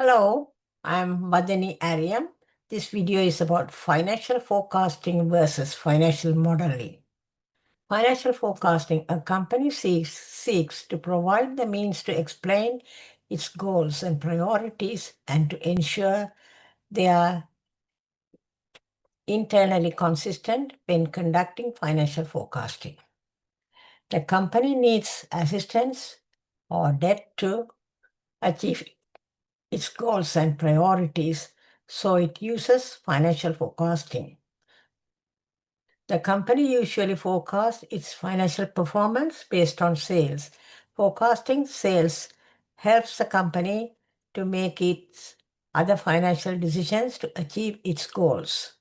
Hello, I'm Madani Aryam. This video is about financial forecasting versus financial modeling. Financial forecasting, a company seeks to provide the means to explain its goals and priorities and to ensure they are internally consistent when conducting financial forecasting. The company needs assistance or debt to achieve its goals and priorities, so it uses financial forecasting. The company usually forecasts its financial performance based on sales. Forecasting sales helps the company to make its other financial decisions to achieve its goals.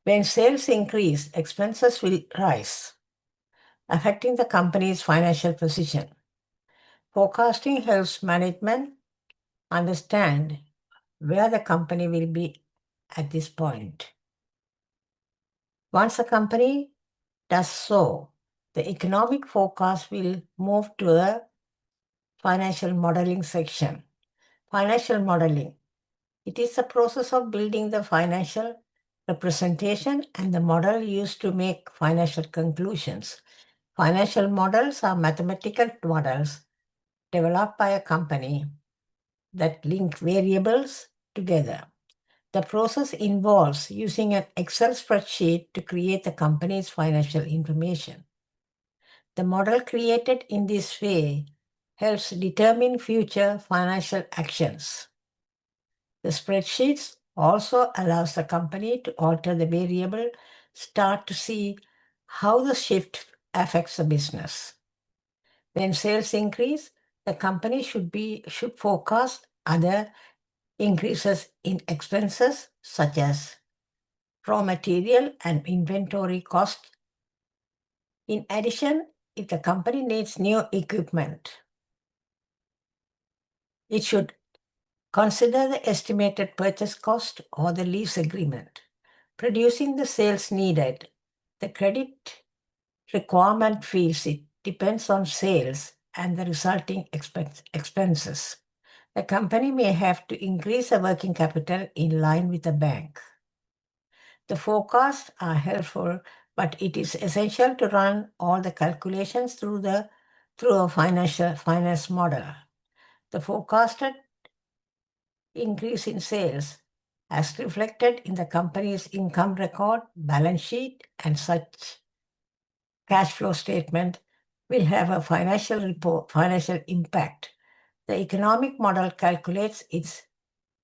When sales increase, expenses will rise, affecting the company's financial position. Forecasting helps management understand where the company will be at this point. Once a company does so, the economic forecast will move to a financial modeling section. Financial modeling. It is the process of building the financial representation and the model used to make financial conclusions. Financial models are mathematical models developed by a company that link variables together. The process involves using an Excel spreadsheet to create the company's financial information. The model created in this way helps determine future financial actions. The spreadsheets also allows the company to alter the variable, start to see how the shift affects the business. When sales increase, the company should forecast other increases in expenses such as raw material and inventory costs. In addition, if the company needs new equipment, it should consider the estimated purchase cost or the lease agreement. Producing the sales needed, the credit requirement fields it depends on sales and the resulting expenses. The company may have to increase the working capital in line with the bank. The forecasts are helpful, but it is essential to run all the calculations through a finance model. The forecasted increase in sales, as reflected in the company's income record, balance sheet, and such cash flow statement, will have a financial impact. The economic model calculates its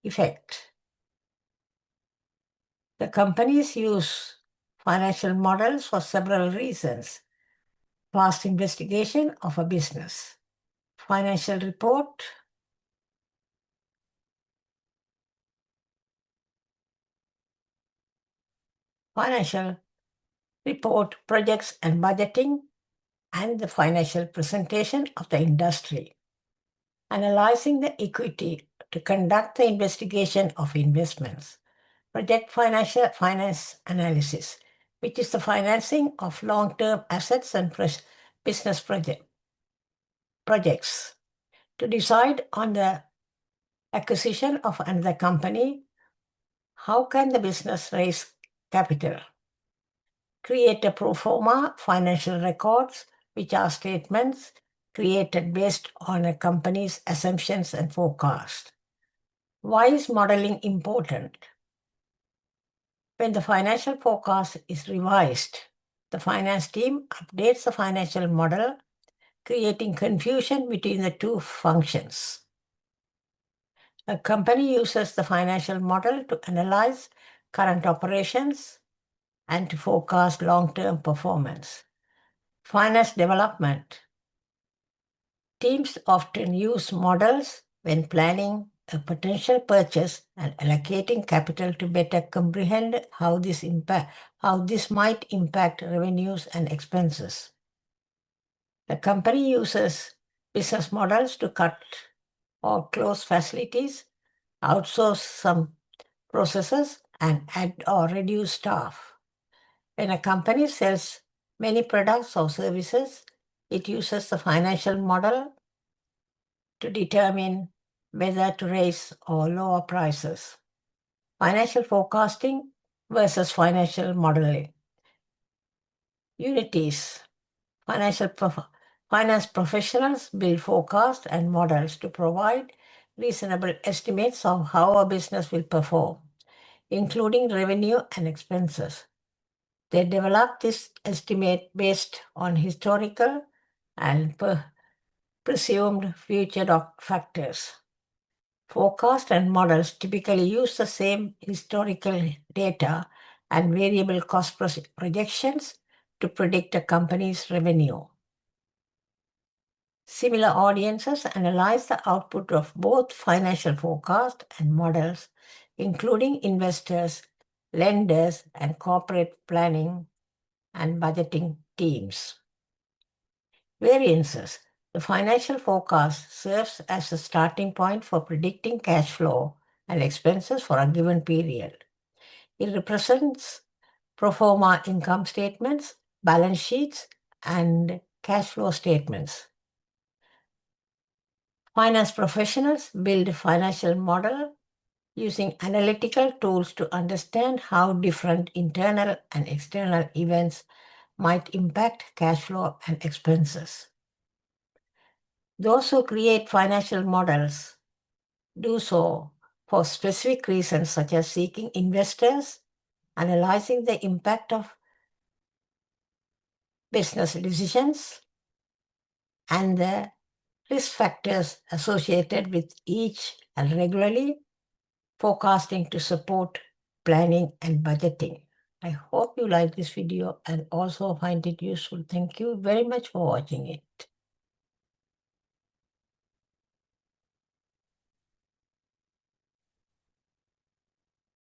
effect. The companies use financial models for several reasons. Past investigation of a business, financial report, projects and budgeting, and the financial presentation of the industry. Analyzing the equity to conduct the investigation of investments. Project finance analysis, which is the financing of long-term assets and business projects. To decide on the acquisition of another company, how can the business raise capital? Create a pro forma financial records, which are statements created based on a company's assumptions and forecast. Why is modeling important? When the financial forecast is revised, the finance team updates the financial model, creating confusion between the two functions. A company uses the financial model to analyze current operations and to forecast long-term performance. Finance development. Teams often use models when planning a potential purchase and allocating capital to better comprehend how this might impact revenues and expenses. The company uses business models to cut or close facilities, outsource some processes, and add or reduce staff. When a company sells many products or services, it uses the financial model to determine whether to raise or lower prices. Financial forecasting versus financial modeling. Unities. Finance professionals build forecasts and models to provide reasonable estimates of how a business will perform, including revenue and expenses. They develop this estimate based on historical and presumed future factors. Forecast and models typically use the same historical data and variable cost projections to predict a company's revenue. Similar audiences analyze the output of both financial forecast and models, including investors, lenders, and corporate planning and budgeting teams. Variances. The financial forecast serves as a starting point for predicting cash flow and expenses for a given period. It represents pro forma income statements, balance sheets, and cash flow statements. Finance professionals build a financial model using analytical tools to understand how different internal and external events might impact cash flow and expenses. Those who create financial models do so for specific reasons, such as seeking investors, analyzing the impact of business decisions, and the risk factors associated with each, and regularly forecasting to support planning and budgeting. I hope you like this video and also find it useful. Thank you very much for watching it.